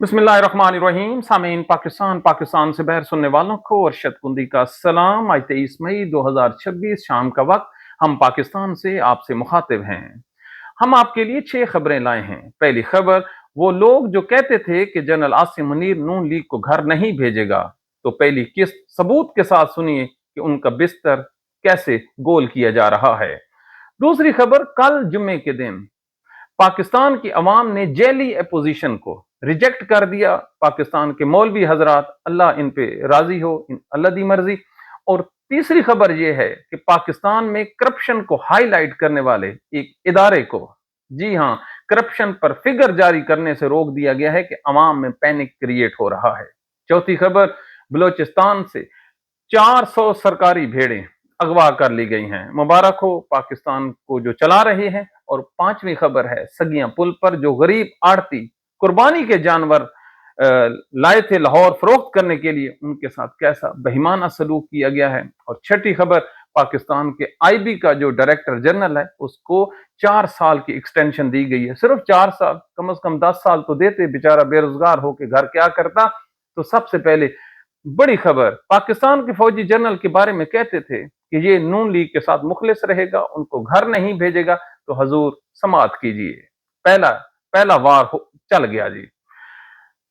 बिस्मिल्लाहिर्रहमानिर्रहीम। सामीन, पाकिस्तान से बहर सुनने वालों को अरशद कुंदी का सलाम। आज 23 मई 2026 शाम का वक्त, हम पाकिस्तान से आपसे मुखातिब हैं। हम आपके लिए 6 खबरें लाए हैं। पहली खबर, वो लोग जो कहते थे कि जनरल आसिम मुनीर नून लीग को घर नहीं भेजेगा, तो पहली किस्त सबूत के साथ सुनिए कि उनका बिस्तर कैसे गोल किया जा रहा है। दूसरी खबर, कल जुम्मे के दिन पाकिस्तान की अवाम ने जेली अपोजिशन को रिजेक्ट कर दिया। पाकिस्तान के मौलवी हजरात, अल्लाह इन पे राजी हो, इन अल्लाह दी मर्जी। और तीसरी खबर यह है कि पाकिस्तान में करप्शन को हाईलाइट करने वाले एक इदारे को, जी हां, करप्शन पर फिगर जारी करने से रोक दिया गया है कि अवाम में पैनिक क्रिएट हो रहा है। चौथी खबर, बलोचिस्तान से 400 सरकारी भेड़ें अगवा कर ली गई हैं। मुबारक हो पाकिस्तान को जो चला रहे हैं। और पांचवी खबर है, सगियां पुल पर जो गरीब आड़ती कुर्बानी के जानवर लाए थे लाहौर फरोख्त करने के लिए, उनके साथ कैसा बेईमाना सलूक किया गया है। और छठी खबर, पाकिस्तान के आईबी का जो डायरेक्टर जनरल है, उसको 4 साल की एक्सटेंशन दी गई है। सिर्फ 4 साल, कम से कम 10 साल तो देते, बेचारा बेरोजगार होकर घर क्या करता। तो सबसे पहले बड़ी खबर, पाकिस्तान के फौजी जनरल के बारे में कहते थे कि ये नून लीग के साथ मुखलिस रहेगा, उनको घर नहीं भेजेगा। तो हजूर समात कीजिए, पहला पहला वार चल गया जी।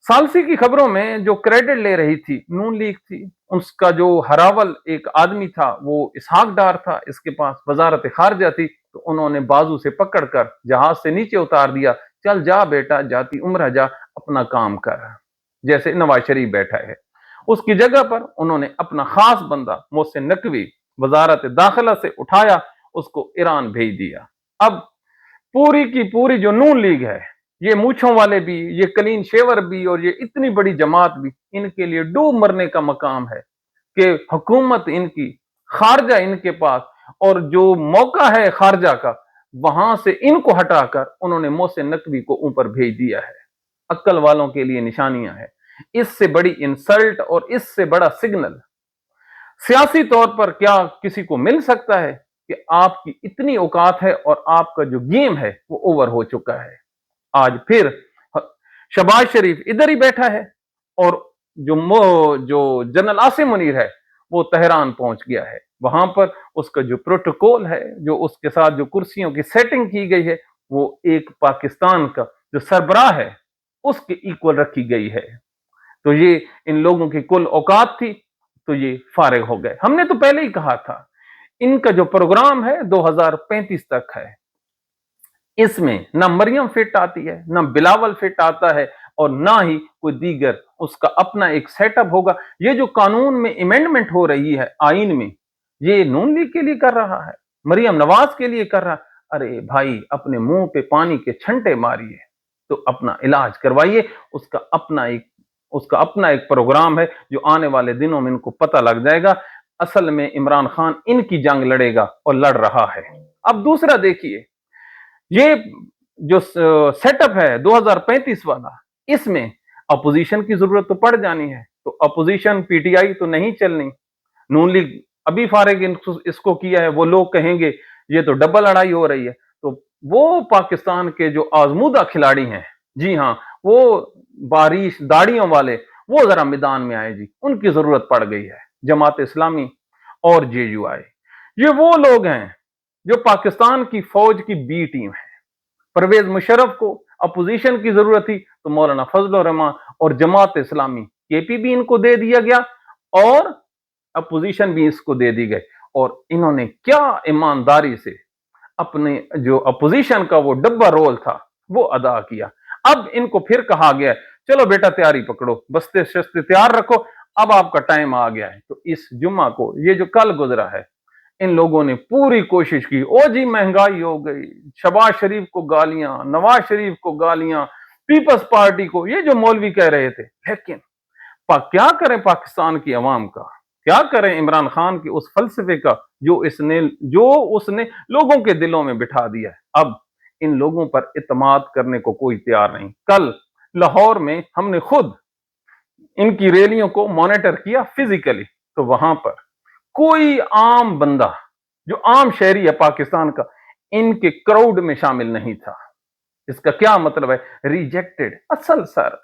सालसी की खबरों में जो क्रेडिट ले रही थी नून लीग थी, उसका जो हरावल एक आदमी था वो इसहाक डार था, इसके पास वजारत खारजा थी। तो उन्होंने बाजू से पकड़कर जहाज से नीचे उतार दिया। चल जा बेटा, जाती उम्र जा, अपना काम कर। जैसे नवाज शरीफ बैठा है, उसकी जगह पर उन्होंने अपना खास बंदा मोहसिन नकवी वजारत दाखिला से उठाया, उसको ईरान भेज दिया। अब पूरी की पूरी जो नून लीग है, ये मूछों वाले भी, ये क्लीन शेवर भी, और ये इतनी बड़ी जमात भी, इनके लिए डूब मरने का मकाम है कि हुकूमत इनकी, खारजा इनके पास, और जो मौका है खारजा का, वहां से इनको हटाकर उन्होंने मोहसिन नकवी को ऊपर भेज दिया है। अक्ल वालों के लिए निशानियां हैं। इससे बड़ी इंसल्ट और इससे बड़ा सिग्नल सियासी तौर पर क्या किसी को मिल सकता है कि आपकी इतनी औकात है और आपका जो गेम है वो ओवर हो चुका है। आज फिर शहबाज शरीफ इधर ही बैठा है, और जो जनरल आसिम मुनीर है वो तेहरान पहुंच गया है। वहां पर उसका जो प्रोटोकॉल है, जो उसके साथ जो कुर्सियों की सेटिंग की गई है, वो एक पाकिस्तान का जो सरबराह है उसके इक्वल रखी गई है। तो ये इन लोगों की कुल औकात थी, तो ये फारिग हो गए। हमने तो पहले ही कहा था, इनका जो प्रोग्राम है 2035 तक है, इसमें ना मरियम फिट आती है, ना बिलावल फिट आता है, और ना ही कोई दीगर, उसका अपना एक सेटअप होगा। ये जो कानून में अमेंडमेंट हो रही है आइन में, ये नून लीग के लिए कर रहा है, मरियम नवाज के लिए कर रहा है। अरे भाई, अपने मुंह पे पानी के छंटे मारिए, तो अपना इलाज करवाइए। उसका अपना एक प्रोग्राम है, जो आने वाले दिनों में इनको पता लग जाएगा। असल में इमरान खान इनकी जंग लड़ेगा और लड़ रहा है। अब दूसरा देखिए, ये जो सेटअप है 2035 वाला, इसमें अपोजिशन की जरूरत तो पड़ जानी है। तो अपोजिशन पीटीआई तो नहीं चलनी, नून लीग अभी फारिग इसको किया है। वो लोग कहेंगे ये तो डबल लड़ाई हो रही है। तो वो पाकिस्तान के जो आजमूदा खिलाड़ी हैं, जी हाँ, वो बारिश दाढ़ियों वाले, वो जरा मैदान में आए जी, उनकी जरूरत पड़ गई है। जमात इस्लामी और जेयूआई, ये वो लोग हैं जो पाकिस्तान की फौज की बी टीम है। परवेज मुशर्रफ को अपोजिशन की जरूरत थी, तो मौलाना फजल रहमान और जमात इस्लामी केपी भी इनको दे दिया गया, और अपोजिशन भी इसको दे दी गई। और इन्होंने क्या ईमानदारी से अपने जो अपोजिशन का वो डब्बा रोल था वो अदा किया। अब इनको फिर कहा गया, चलो बेटा तैयारी पकड़ो, बस्ते शस्ते तैयार रखो, अब आपका टाइम आ गया है। तो इस जुम्मा को, ये जो कल गुजरा है, इन लोगों ने पूरी कोशिश की। ओ जी, महंगाई हो गई, शहबाज शरीफ को गालियां, नवाज शरीफ को गालियां, पीपल्स पार्टी को, ये जो मौलवी कह रहे थे। लेकिन क्या करें पाकिस्तान की अवाम का, क्या करें इमरान खान के उस फलसफे का जो उसने लोगों के दिलों में बिठा दिया है। अब इन लोगों पर इत्माद करने को कोई तैयार नहीं। कल लाहौर में हमने खुद इनकी रैलियों को मॉनिटर किया फिजिकली, तो वहां पर कोई आम बंदा, जो आम शहरी है पाकिस्तान का, इनके क्राउड में शामिल नहीं था। इसका क्या मतलब है? रिजेक्टेड। असल सर,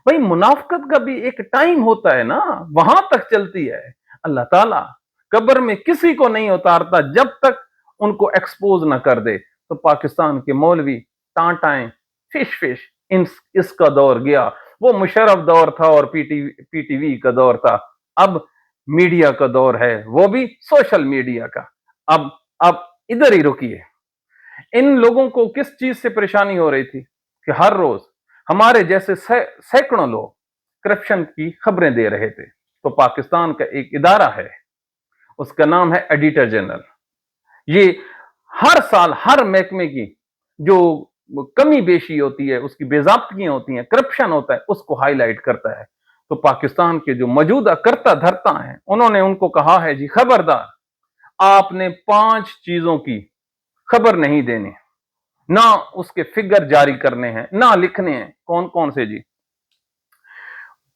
भाई मुनाफकत का भी एक टाइम होता है ना, वहां तक चलती है। अल्लाह ताला कब्र में किसी को नहीं उतारता जब तक उनको एक्सपोज ना कर दे। तो पाकिस्तान के मौलवी टांटाएं, फिश फिश, इसका दौर गया, वो मुशर्रफ दौर था और पीटीवी का दौर था। अब मीडिया का दौर है, वो भी सोशल मीडिया का। अब इधर ही रुकिए। इन लोगों को किस चीज से परेशानी हो रही थी कि हर रोज हमारे जैसे सैकड़ों लोग करप्शन की खबरें दे रहे थे। तो पाकिस्तान का एक इदारा है, उसका नाम है एडिटर जनरल। ये हर साल हर महकमे की जो कमी बेशी होती है, उसकी बेजाब्तियां होती हैं, करप्शन होता है, उसको हाईलाइट करता है। तो पाकिस्तान के जो मौजूदा करता धरता हैं, उन्होंने उनको कहा है जी खबरदार, आपने 5 चीजों की खबर नहीं देनी, ना उसके फिगर जारी करने हैं, ना लिखने हैं। कौन कौन से जी?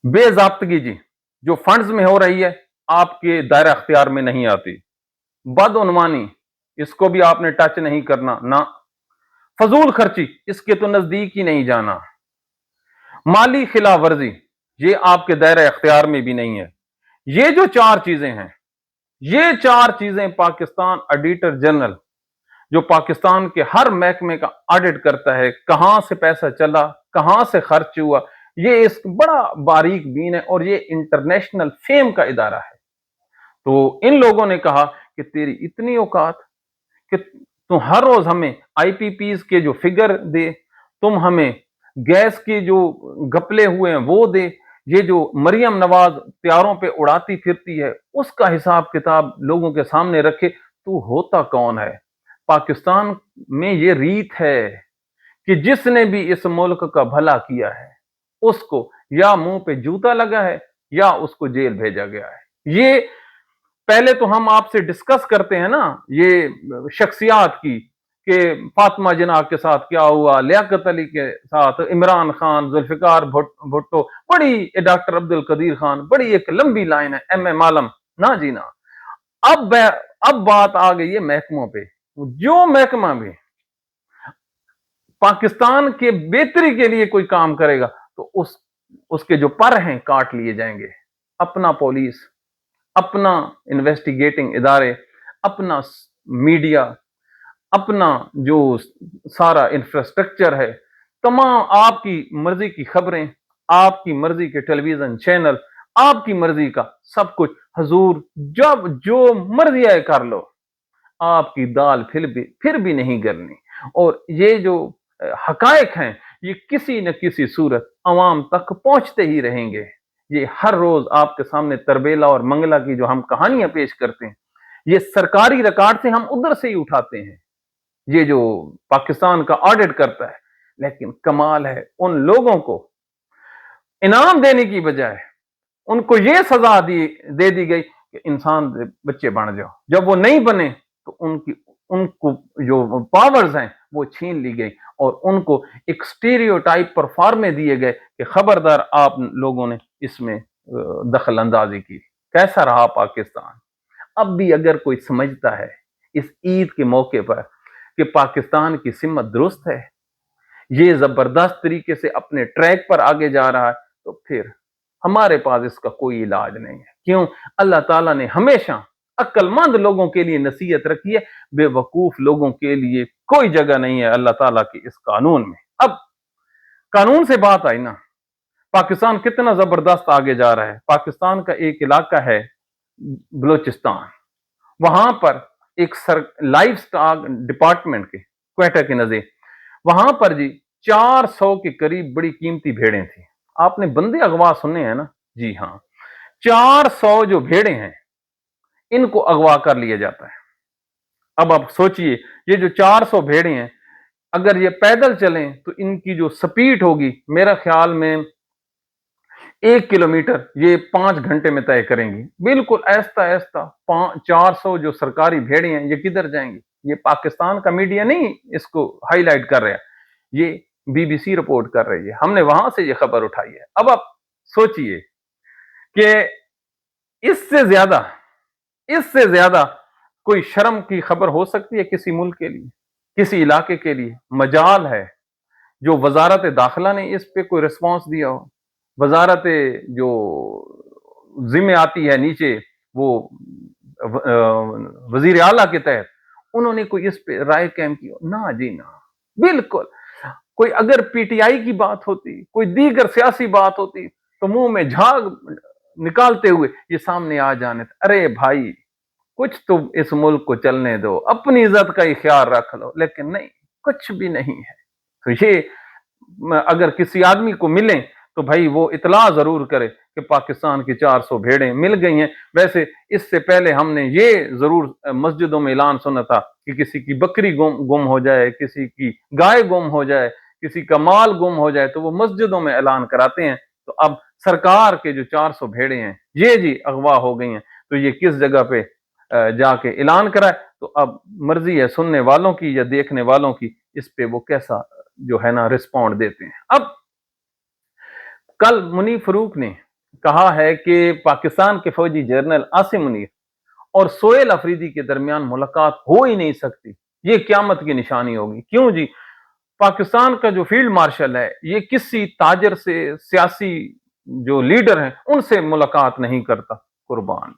बेजाब्तगी जी, जो फंड्स में हो रही है, आपके दायरा अख्तियार में नहीं आती। बदउनवानी, इसको भी आपने टच नहीं करना ना। फजूल खर्ची, इसके तो नजदीक ही नहीं जाना। माली खिलाफ वर्जी, ये आपके दायरा अख्तियार में भी नहीं है। ये जो 4 चीजें हैं, ये 4 चीजें पाकिस्तान ऑडिटर जनरल, जो पाकिस्तान के हर महकमे का ऑडिट करता है, कहां से पैसा चला, कहां से खर्च हुआ, ये इस बड़ा बारीक बीन है और ये इंटरनेशनल फेम का इदारा है। तो इन लोगों ने कहा कि तेरी इतनी औकात कि तुम हर रोज हमें आईपीपीज के जो फिगर दे, तुम हमें गैस के जो घपले हुए हैं वो दे, ये जो मरियम नवाज प्यारों पे उड़ाती फिरती है उसका हिसाब किताब लोगों के सामने रखे। तू होता कौन है? पाकिस्तान में ये रीत है कि जिसने भी इस मुल्क का भला किया है उसको या मुंह पे जूता लगा है या उसको जेल भेजा गया है। ये पहले तो हम आपसे डिस्कस करते हैं ना ये शख्सियात की, कि फातिमा जिन्ना के साथ क्या हुआ, लियाकत अली के साथ, इमरान खान, जुल्फिकार भुट्टो, बड़ी डॉक्टर अब्दुल कदीर खान, बड़ी एक लंबी लाइन है, एम ए मालम, ना जी ना। अब बात आ गई है महकमों पे। जो महकमा भी पाकिस्तान के बेहतरी के लिए कोई काम करेगा तो उसके जो पर हैं काट लिए जाएंगे। अपना पुलिस, अपना इन्वेस्टिगेटिंग इदारे, अपना मीडिया, अपना जो सारा इंफ्रास्ट्रक्चर है, तमाम आपकी मर्जी की खबरें, आपकी मर्जी के टेलीविजन चैनल, आपकी मर्जी का सब कुछ, हजूर जब जो मर्जी आए कर लो, आपकी दाल फिर भी नहीं गलनी। और ये जो हकायक हैं, ये किसी न किसी सूरत अवाम तक पहुंचते ही रहेंगे। ये हर रोज आपके सामने तरबेला और मंगला की जो हम कहानियां पेश करते हैं, ये सरकारी रिकॉर्ड से हम उधर से ही उठाते हैं, ये जो पाकिस्तान का ऑडिट करता है। लेकिन कमाल है, उन लोगों को इनाम देने की बजाय उनको ये सजा दे दी गई कि इंसान बच्चे बन जाओ। जब वो नहीं बने तो उनको जो पावर्स हैं वो छीन ली गई और उनको एक स्टीरियोटाइप पर फॉर्मे दिए गए कि खबरदार आप लोगों ने इसमें दखल अंदाजी की। कैसा रहा पाकिस्तान? अब भी अगर कोई समझता है इस ईद के मौके पर कि पाकिस्तान की सिमत दुरुस्त है, ये जबरदस्त तरीके से अपने ट्रैक पर आगे जा रहा है, तो फिर हमारे पास इसका कोई इलाज नहीं है। क्यों? अल्लाह ताला ने हमेशा अक्लमंद लोगों के लिए नसीहत रखी है, बेवकूफ लोगों के लिए कोई जगह नहीं है अल्लाह ताला के इस कानून में। अब कानून से बात आई ना, पाकिस्तान कितना जबरदस्त आगे जा रहा है। पाकिस्तान का एक इलाका है बलोचिस्तान, वहां पर एक लाइफ स्टॉक डिपार्टमेंट के क्वेटा के नजदीक, वहां पर जी 400 के करीब बड़ी कीमती भेड़ें थी। आपने बंदे अगवा सुने हैं ना? जी हाँ, 400 जो भेड़ें हैं इनको अगवा कर लिया जाता है। अब आप सोचिए, ये जो 400 भेड़ें हैं, अगर ये पैदल चलें तो इनकी जो स्पीड होगी, मेरा ख्याल में 1 किलोमीटर ये 5 घंटे में तय करेंगी, बिल्कुल ऐसा ऐसा। 400 जो सरकारी भेड़ें हैं ये किधर जाएंगी? ये पाकिस्तान का मीडिया नहीं इसको हाईलाइट कर रहा है, ये बीबीसी रिपोर्ट कर रही है, हमने वहां से ये खबर उठाई है। अब आप सोचिए कि इससे ज्यादा कोई शर्म की खबर हो सकती है किसी मुल्क के लिए, किसी इलाके के लिए? मजाल है जो वजारत दाखिला ने इस पे कोई रिस्पॉन्स दिया हो। वजारत जो जिम्मे आती है नीचे, वो वजीर आला के तहत, उन्होंने कोई इस पे राय कायम की? ना जी ना, बिल्कुल। कोई अगर पीटीआई की बात होती, कोई दीगर सियासी बात होती, तो मुंह में झाग निकालते हुए ये सामने आ जाने थे, अरे भाई कुछ तो इस मुल्क को चलने दो, अपनी इज्जत का ही ख्याल रख लो। लेकिन नहीं, कुछ भी नहीं है। तो ये अगर किसी आदमी को मिले तो भाई वो इतला जरूर करे कि पाकिस्तान की 400 भेड़ें मिल गई हैं। वैसे इससे पहले हमने ये जरूर मस्जिदों में ऐलान सुना था कि किसी की बकरी गुम हो जाए, किसी की गाय गुम हो जाए, किसी का माल गुम हो जाए, तो वो मस्जिदों में ऐलान कराते हैं। तो अब सरकार के जो 400 भेड़े हैं ये जी अगवा हो गई हैं, तो ये किस जगह पे जाके ऐलान कराए? तो अब मर्जी है सुनने वालों की या देखने वालों की, इस पे वो कैसा जो है ना रिस्पॉन्ड देते हैं। अब कल मुनीर फरूक ने कहा है कि पाकिस्तान के फौजी जनरल आसिम मुनीर और सोहेल अफरीदी के दरमियान मुलाकात हो ही नहीं सकती, ये क्यामत की निशानी होगी। क्यों जी? पाकिस्तान का जो फील्ड मार्शल है ये किसी ताजर से, सियासी जो लीडर हैं उनसे मुलाकात नहीं करता। कुर्बान,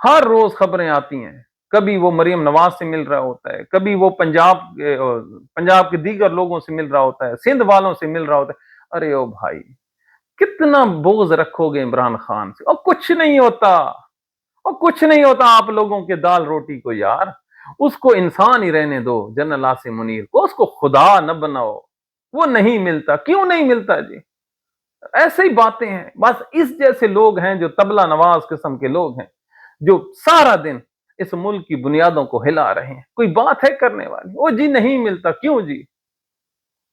हर रोज खबरें आती हैं, कभी वो मरियम नवाज से मिल रहा होता है, कभी वो पंजाब के दीगर लोगों से मिल रहा होता है, सिंध वालों से मिल रहा होता है। अरे ओ भाई, कितना बोझ रखोगे इमरान खान से? और कुछ नहीं होता, और कुछ नहीं होता आप लोगों के दाल रोटी को यार। उसको इंसान ही रहने दो, जनरल आसिम मुनीर को, उसको खुदा न बनाओ। वो नहीं मिलता, क्यों नहीं मिलता जी? ऐसे ही बातें हैं, बस इस जैसे लोग हैं जो तबला नवाज किस्म के लोग हैं, जो सारा दिन इस मुल्क की बुनियादों को हिला रहे हैं। कोई बात है करने वाली? वो जी नहीं मिलता, क्यों जी?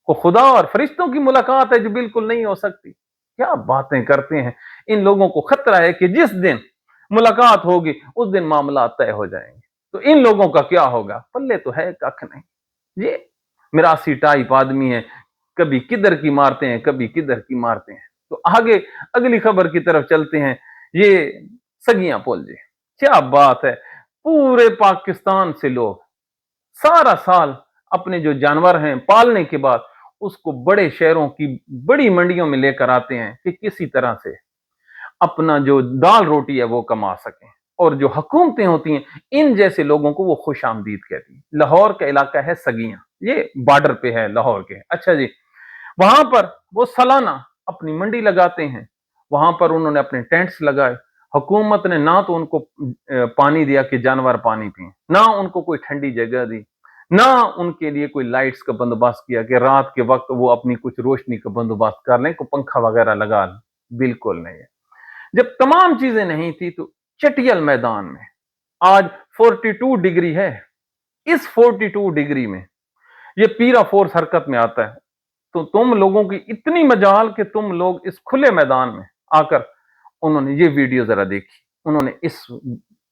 को खुदा और फरिश्तों की मुलाकात है जो बिल्कुल नहीं हो सकती। क्या बातें करते हैं? इन लोगों को खतरा है कि जिस दिन मुलाकात होगी उस दिन मामला तय हो जाएंगे। तो इन लोगों का क्या होगा? पल्ले तो है कख नहीं। ये मिरासी टाइप आदमी है, कभी किधर की मारते हैं, कभी किधर की मारते हैं। तो आगे अगली खबर की तरफ चलते हैं। ये सगियां पुल जी, क्या बात है! पूरे पाकिस्तान से लोग सारा साल अपने जो जानवर हैं पालने के बाद उसको बड़े शहरों की बड़ी मंडियों में लेकर आते हैं कि किसी तरह से अपना जो दाल रोटी है वो कमा सकें। और जो हुकूमतें होती हैं इन जैसे लोगों को वो खुश आमदीद कहती हैं। लाहौर का इलाका है सगियां, ये बॉर्डर पे है लाहौर के। अच्छा जी, वहां पर वो सालाना अपनी मंडी लगाते हैं, वहां पर उन्होंने अपने टेंट्स लगाए। हुकूमत ने ना तो उनको पानी दिया कि जानवर पानी पिए, ना उनको कोई ठंडी जगह दी, ना उनके लिए कोई लाइट्स का बंदोबस्त किया कि रात के वक्त वो अपनी कुछ रोशनी का बंदोबस्त कर लें, को पंखा वगैरह लगा लें। बिल्कुल नहीं है। जब तमाम चीजें नहीं थी तो चटियल मैदान में आज 42 डिग्री है। इस 42 डिग्री में ये पीरा फोर्स हरकत में आता है। तो तुम लोगों की इतनी मजाल कि तुम लोग इस खुले मैदान में आकर, उन्होंने ये वीडियो जरा देखी, उन्होंने इस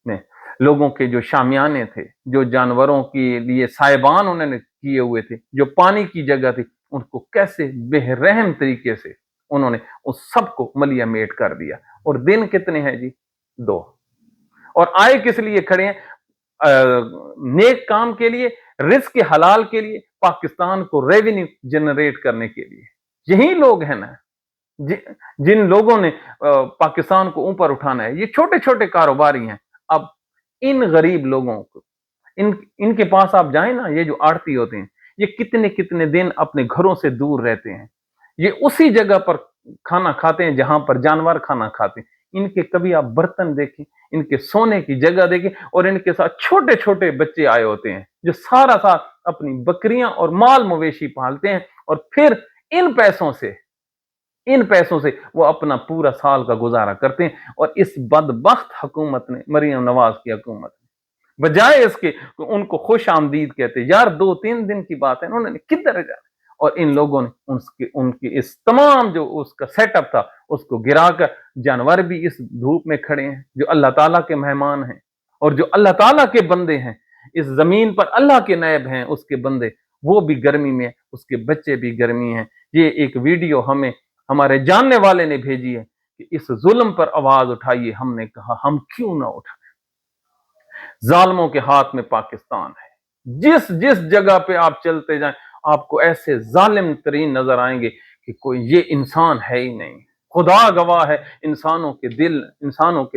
में लोगों के जो शामियाने थे, जो जानवरों के लिए साहिबान उन्होंने किए हुए थे, जो पानी की जगह थी, उनको कैसे बेरहम तरीके से उन्होंने उस सबको मलिया मेट कर दिया। और दिन कितने हैं जी? 2। और आए किस लिए खड़े हैं? नेक काम के लिए, रिस्क के हलाल के लिए, पाकिस्तान को रेवेन्यू जनरेट करने के लिए। यही लोग हैं ना जिन लोगों ने पाकिस्तान को ऊपर उठाना है। ये छोटे छोटे कारोबारी हैं। अब इन गरीब लोगों को, इनके पास आप जाएं ना, ये जो आड़ती होते हैं, ये कितने कितने दिन अपने घरों से दूर रहते हैं। ये उसी जगह पर खाना खाते हैं जहां पर जानवर खाना खाते हैं। इनके कभी आप बर्तन देखें, इनके सोने की जगह देखें, और इनके साथ छोटे छोटे बच्चे आए होते हैं जो सारा साथ अपनी बकरियां और माल मवेशी पालते हैं, और फिर इन पैसों से वो अपना पूरा साल का गुजारा करते हैं। और इस बदबख्त हुकूमत ने, मरियम नवाज की हुकूमत ने, बजाय इसके उनको खुश आमदीद कहते, यार 2-3 दिन की बात है, उन्होंने किधर जाना। और इन लोगों ने उनके इस तमाम जो उसका सेटअप था उसको गिराकर, जानवर भी इस धूप में खड़े हैं जो अल्लाह ताला के मेहमान हैं और जो अल्लाह ताला के बंदे हैं, इस जमीन पर अल्लाह के नायब हैं उसके बंदे, वो भी गर्मी में, उसके बच्चे भी गर्मी हैं। ये एक वीडियो हमें हमारे जानने वाले ने भेजी है कि इस जुल्म पर आवाज उठाइए। हमने कहा हम क्यों ना उठाएं? जालिमों के हाथ में पाकिस्तान है। जिस जिस जगह पे आप चलते जाएं आपको ऐसे जालिम तरीन नजर आएंगे कि कोई ये इंसान है ही नहीं। खुदा गवाह है, इंसानों के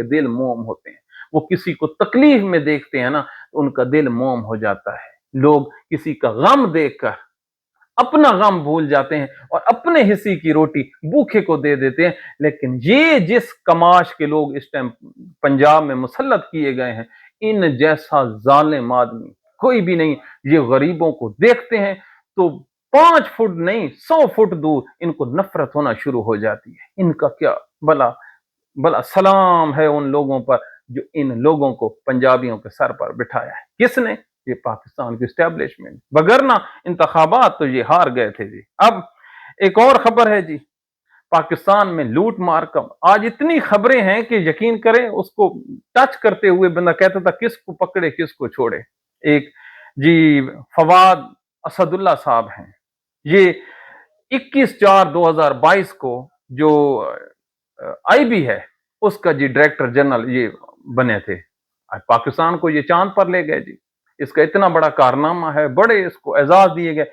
दिल मोम होते हैं। वो किसी को तकलीफ में देखते हैं ना, तो उनका दिल मोम हो जाता है। लोग किसी का गम देखकर अपना गम भूल जाते हैं और अपने हिस्से की रोटी भूखे को दे देते हैं। लेकिन ये जिस कमाश के लोग इस टाइम पंजाब में मुसल्लत किए गए हैं, इन जैसा जालिम आदमी कोई भी नहीं। ये गरीबों को देखते हैं तो 5 फुट नहीं 100 फुट दूर इनको नफरत होना शुरू हो जाती है। इनका क्या भला भला सलाम है उन लोगों पर जो इन लोगों को पंजाबियों के सर पर बिठाया है। किसने? ये पाकिस्तान की स्टैब्लिशमेंट। बगैर इंतखाबात तो ये हार गए थे जी। अब एक और खबर है जी, पाकिस्तान में लूट मार का आज इतनी खबरें हैं कि यकीन करें, उसको टच करते हुए बंदा कहता था किसको पकड़े किसको छोड़े। एक जी फवाद असदुल्ला साहब हैं, ये 21/4/2022 को जो आईबी है उसका जी डायरेक्टर जनरल ये बने थे। आज पाकिस्तान को ये चांद पर ले गए जी। इसका इतना बड़ा कारनामा है, बड़े इसको एजाज दिए गए।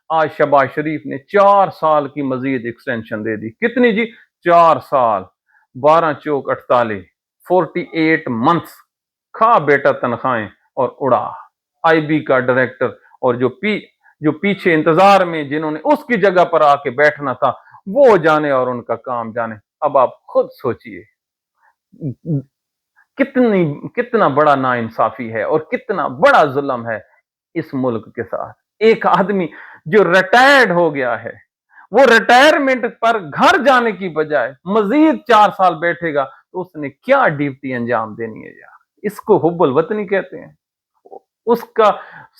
आज शहबाज शरीफ ने 4 साल की मजीद एक्सटेंशन दे दी। कितनी जी? 4 साल, 12 चौक 48, 48 मंथ्स। खा बेटा तनख्वाहें और उड़ा। आईबी का डायरेक्टर और जो पीछे इंतजार में जिन्होंने उसकी जगह पर आके बैठना था, वो जाने और उनका काम जाने। अब आप खुद सोचिए कितना बड़ा नाइंसाफी है और कितना बड़ा जुल्म है इस मुल्क के साथ। एक आदमी जो रिटायर्ड हो गया है, वो रिटायरमेंट पर घर जाने की बजाय मजीद 4 साल बैठेगा, तो उसने क्या ड्यूटी अंजाम देनी है यार। इसको हुब्बुल वतनी कहते हैं। उसका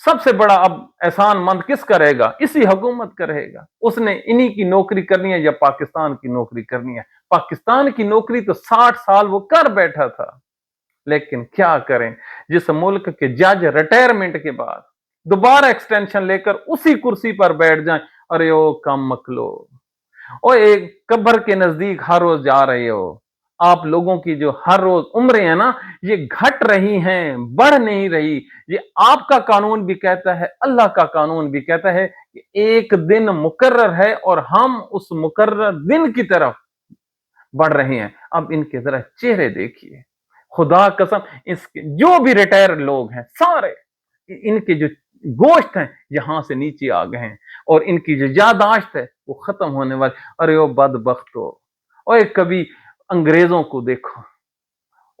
सबसे बड़ा अब एहसान मंद किसका रहेगा? इसी हुकूमत का रहेगा। उसने इन्हीं की नौकरी करनी है या पाकिस्तान की नौकरी करनी है? पाकिस्तान की नौकरी तो 60 साल वो कर बैठा था। लेकिन क्या करें, जिस मुल्क के जज रिटायरमेंट के बाद दोबारा एक्सटेंशन लेकर उसी कुर्सी पर बैठ जाएं, अरे ओ कम मकलो, ओ एक कब्र के नजदीक हर रोज जा रहे हो। आप लोगों की जो हर रोज उम्रें हैं ना, ये घट रही हैं, बढ़ नहीं रही। ये आपका कानून भी कहता है, अल्लाह का कानून भी कहता है कि एक दिन मुकर्रर है और हम उस मुकर्रर दिन की तरफ बढ़ रहे हैं। अब इनके जरा चेहरे देखिए, खुदा कसम, इसके जो भी रिटायर लोग हैं सारे, इनके जो गोश्त हैं यहां से नीचे आ गए हैं और इनकी जो यादाश्त है वो खत्म होने वाली। अरे ओ बदबख्तो, और कभी अंग्रेजों को देखो,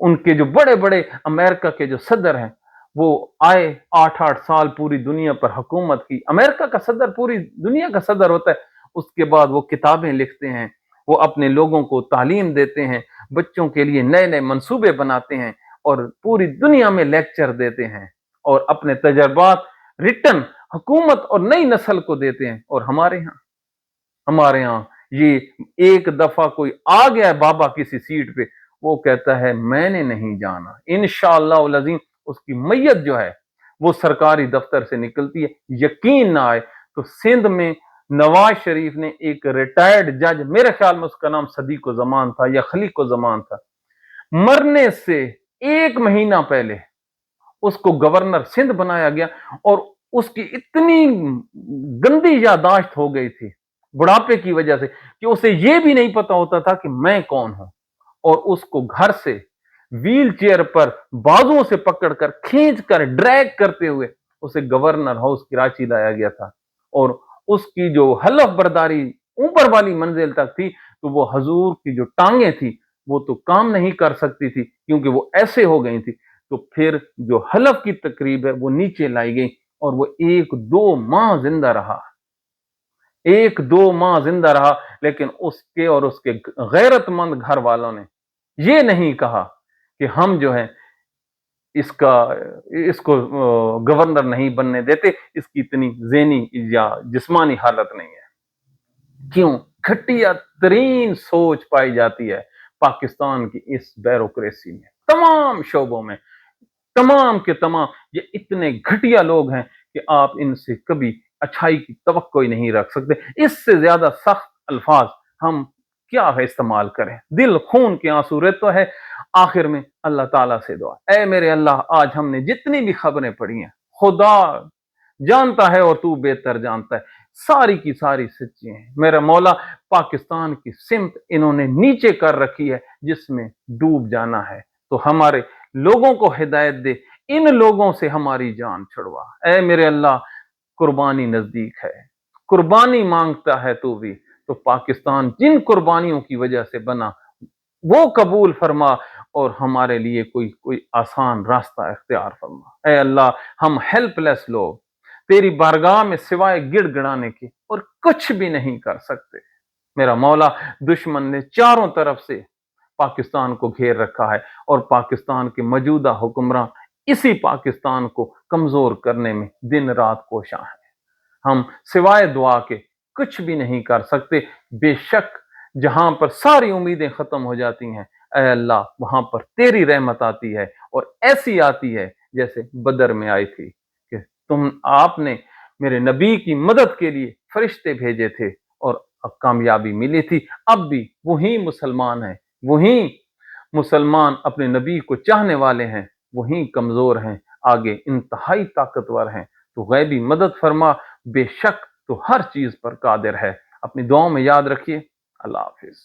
उनके जो बड़े बड़े अमेरिका के जो सदर हैं, वो आए 8-8 साल पूरी दुनिया पर हुकूमत की। अमेरिका का सदर पूरी दुनिया का सदर होता है। उसके बाद वो किताबें लिखते हैं, वो अपने लोगों को तालीम देते हैं, बच्चों के लिए नए नए मंसूबे बनाते हैं और पूरी दुनिया में लेक्चर देते हैं और अपने तजर्बात रिटर्न हुकूमत और नई नस्ल को देते हैं। और हमारे यहाँ ये एक दफा कोई आ गया बाबा किसी सीट पे, वो कहता है मैंने नहीं जाना, इंशाअल्लाह उल अज़ीम उसकी मैयत जो है वो सरकारी दफ्तर से निकलती है। यकीन ना आए तो सिंध में नवाज शरीफ ने एक रिटायर्ड जज, मेरे ख्याल में उसका नाम सदीको जमान था या खलीको जमान था, मरने से 1 महीना पहले उसको गवर्नर सिंध बनाया गया और उसकी इतनी गंदी यादाश्त हो गई थी बुढ़ापे की वजह से कि उसे यह भी नहीं पता होता था कि मैं कौन हूं। और उसको घर से व्हील चेयर पर बाजुओं से पकड़कर खींचकर ड्रैग करते हुए उसे गवर्नर हाउस कराची लाया गया था। और उसकी जो हलफ बर्दारी ऊपर वाली मंजिल तक थी, तो वो हजूर की जो टांगे थी वो तो काम नहीं कर सकती थी क्योंकि वो ऐसे हो गई थी। तो फिर जो हलफ की तकरीब है वो नीचे लाई गई और वो 1-2 माह जिंदा रहा, 1-2 माह जिंदा रहा। लेकिन उसके और उसके गैरतमंद घर वालों ने ये नहीं कहा कि हम जो है इसको गवर्नर नहीं बनने देते, इसकी इतनी ज़हनी या जिस्मानी हालत नहीं है। क्यों? घटिया तरीन सोच पाई जाती है पाकिस्तान की इस ब्यूरोक्रेसी में, तमाम शोबों में, तमाम के तमाम ये इतने घटिया लोग हैं कि आप इनसे कभी अच्छाई की तवक्को ही नहीं रख सकते। इससे ज्यादा सख्त अल्फाज हम क्या है इस्तेमाल करें? दिल खून के आंसू रहता है। आखिर में अल्लाह ताला से दुआ, ऐ मेरे अल्लाह, आज हमने जितनी भी खबरें पढ़ी हैं खुदा जानता है और तू बेहतर जानता है, सारी की सारी सच्ची हैं। मेरा मौला, पाकिस्तान की सिमत इन्होंने नीचे कर रखी है जिसमें डूब जाना है, तो हमारे लोगों को हिदायत दे, इन लोगों से हमारी जान छुड़वा। ऐ मेरे अल्लाह, कुर्बानी नजदीक है, कुर्बानी मांगता है तू भी, तो पाकिस्तान जिन कुर्बानियों की वजह से बना वो कबूल फरमा और हमारे लिए कोई कोई आसान रास्ता इख्तियार फरमा। ऐ अल्लाह, हम हेल्पलेस लोग तेरी बारगाह में सिवाय गिड़गिड़ाने के और कुछ भी नहीं कर सकते। मेरा मौला, दुश्मन ने चारों तरफ से पाकिस्तान को घेर रखा है और पाकिस्तान के मौजूदा हुक्मरान इसी पाकिस्तान को कमजोर करने में दिन रात कोशां हैं। हम सिवाय दुआ के कुछ भी नहीं कर सकते। बेशक जहां पर सारी उम्मीदें खत्म हो जाती हैं, ऐ अल्लाह, वहां पर तेरी रहमत आती है और ऐसी आती है जैसे बदर में आई थी कि आपने मेरे नबी की मदद के लिए फरिश्ते भेजे थे और अब कामयाबी मिली थी। अब भी वही मुसलमान है, वही मुसलमान अपने नबी को चाहने वाले हैं, वही कमजोर हैं, आगे इंतहाई ताकतवर हैं। तो गैबी मदद फरमा, बेशक तो हर चीज पर कादिर है। अपनी दुआओं में याद रखिए। अल्लाह हाफिज।